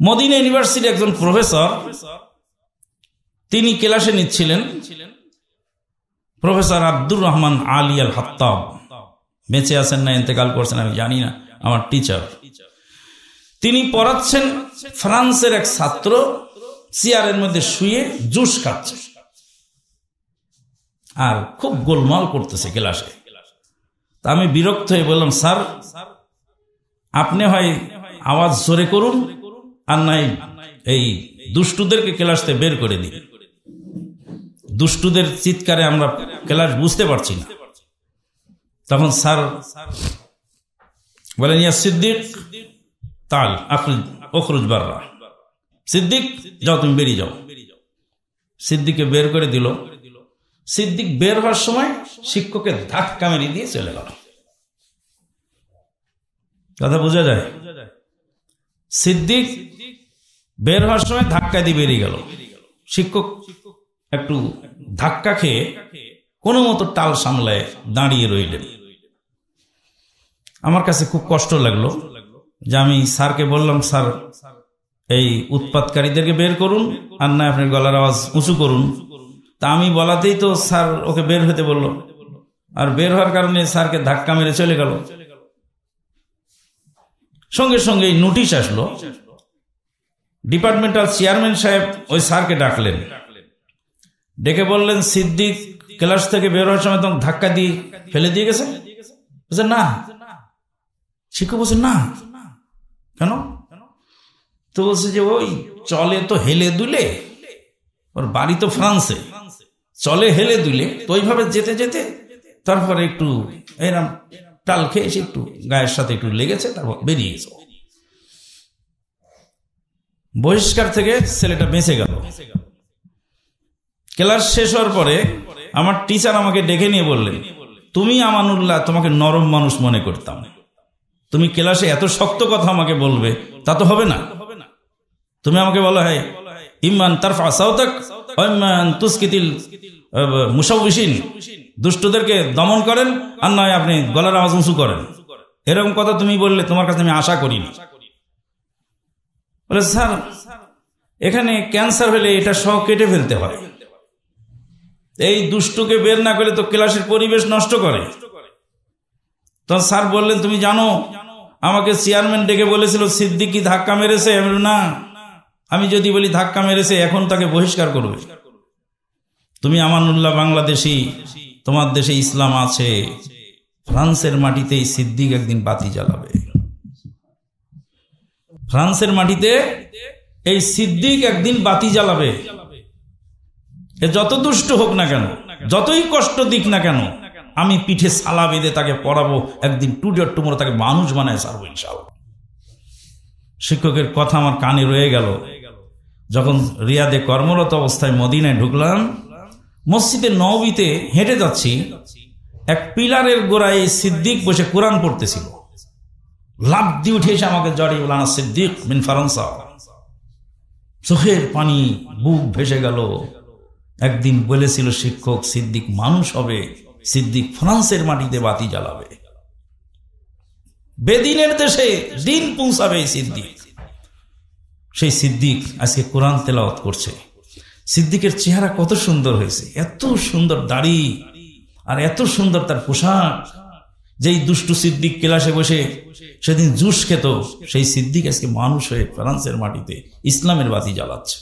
Medina ইউনিভার্সিটির একজন professor, তিনি ক্লাসে নিচ্ছিলেন। প্রফেসর আব্দুর রহমান আলী আল হাত্তাব, বেঁচে আছেন না ইন্তেকাল করছেন আমি জানি না, আমার টিচার। তিনি পড়াচ্ছেন, ফ্রান্সের এক ছাত্র চেয়ারের মধ্যে শুয়ে জুস খাচ্ছে আর খুব গোলমাল করতেছে ক্লাসে। তা আমি বিরক্ত হয়ে বললাম, স্যার আপনি হয় আওয়াজ জোরে করুন আর নাই এই দুষ্টুদেরকে ক্লাস থেকে বের করে দিন, দুষ্টুদের চিৎকারে আমরা ক্লাস বুঝতে পারছি না। তখন স্যার বলেন, ইয়া সিদ্দিক তাল আখরুজ বাররা, সিদ্দিক যাও তুমি বেরিয়ে যাও। সিদ্দিককে বের করে দিল। সিদ্দিক বের হওয়ার সময় শিক্ষকের ধাক্কা মেরে দিয়ে চলে গেল। কথা বোঝা যায়? সিদ্দিক বের হওয়ার সময় ধাক্কা দিয়ে বেরিয়ে গেল। শিক্ষক একটু ধাক্কা খেয়ে কোনো মতো টাল সামলায় দাঁড়িয়ে রইলেন। আমার কাছে খুব কষ্ট লাগলো যে আমি স্যারকে বললাম, স্যার এই উৎপাতকারীদেরকে বের করুন আর না আপনার গলার আওয়াজ উঁচু করুন। তা আমি বলাতেই তো স্যার ওকে বের হতে বলল, আর বের হওয়ার কারণে স্যারকে ধাক্কা মেরে চলে গেল। সঙ্গে সঙ্গে নোটিশ আসলো। ডিপার্টমেন্টাল চেয়ারম্যান সাহেব ওই স্যারকে ডাকলেন, ডেকে বললেন, সিদ্দিক ক্লাস থেকে বের হওয়ার সময় তখন ধাক্কা দিয়ে ফেলে দিয়ে গেছে। না। শিক্ষক বলছে না, কেন? তো বলছে যে ওই চলে তো হেলে দুলে, ওর বাড়ি তো ফ্রান্সে, চলে হেলে দুলে, তো ওইভাবে যেতে যেতে তারপরে একটু এরম টাল খেয়ে এসে একটু গায়ের সাথে একটু লেগেছে, তারপর বেরিয়ে গেছে। বহিষ্কার থেকে ছেলেটা বেঁচে গেল। ক্লাস শেষ হওয়ার পরে আমার টিচার আমাকে ডেকে নিয়ে বললেন, তুমি আমানুল্লাহ, তোমাকে নরম মানুষ মনে করতাম, তুমি ক্লাসে এত শক্ত কথা আমাকে বলবে তা তো হবে না। তুমি আমাকে বলা হয় ইমান তারফা সাওতাক ওয়া ইমান তুসকিতিল মুশাউবিশিন, দুষ্টদেরকে দমন করেন আর নয় আপনি গলার আওয়াজ উঁচু করেন, এরকম কথা তুমি বললে তোমার কাছে আমি আশা করিনি। বলে, স্যার এখানে ক্যান্সার হলে এটা সহ কেটে ফেলতে হয়, এই দুষ্টুকে বের না করে তো ক্লাসের পরিবেশ নষ্ট করে। তখন স্যার বললেন, তুমি জানো আমাকে চেয়ারম্যান ডেকে বলেছিল সিদ্দিকি ধাক্কা মেরেছে। আমি না, আমি যদি বলি ধাক্কা মেরেছে এখন তাকে বহিষ্কার করবে। তুমি আমানুল্লাহ বাংলাদেশি, তোমার দেশে ইসলাম আছে, ফ্রান্সের মাটিতে এই সিদ্দিক একদিন বাতি জ্বালাবে, ফ্রান্সের মাটিতে এই সিদ্দিক একদিন বাতি জ্বালাবে। এ যত দুষ্ট হোক না কেন, যতই কষ্ট দিক না কেন, আমি পিঠে সালা বেঁধে তাকে পড়াবো, একদিন টুমোর তাকে মানুষ বানায় ছাড়বো ইনশাআল্লাহ। শিক্ষকের কথা আমার কানে রয়ে গেল। যখন রিয়াদে কর্মরত অবস্থায় মদিনায় ঢুকলাম, মসজিদে নববীতে হেঁটে যাচ্ছি, এক পিলারের গোড়ায় সিদ্দিক বসে কোরআন পড়তেছিল। লাফ দিয়ে উঠে এসে আমাকে জড়িয়ে বলল, সিদ্দিক মিন ফারান্সা। চোখের পানি বুক ভেসে গেল। একদিন বলেছিল শিক্ষক, সিদ্দিক মানুষ হবে, সিদ্দিক ফ্রান্সের মাটিতে বাতি জ্বালাবে, বেদিনের দেশে দিন পৌঁছাবে সিদ্দিক। সেই সিদ্দিক আজকে কোরআন তেলাওয়াত করছে। সিদ্দিকের চেহারা কত সুন্দর হয়েছে, এত সুন্দর দাড়ি আর এত সুন্দর তার পোশাক। যেই দুষ্টু সিদ্দিক ক্লাসে বসে সেদিন জুস খেত, সেই সিদ্দিক আজকে মানুষ হয়ে ফ্রান্সের মাটিতে ইসলামের বাতি জ্বালাচ্ছে।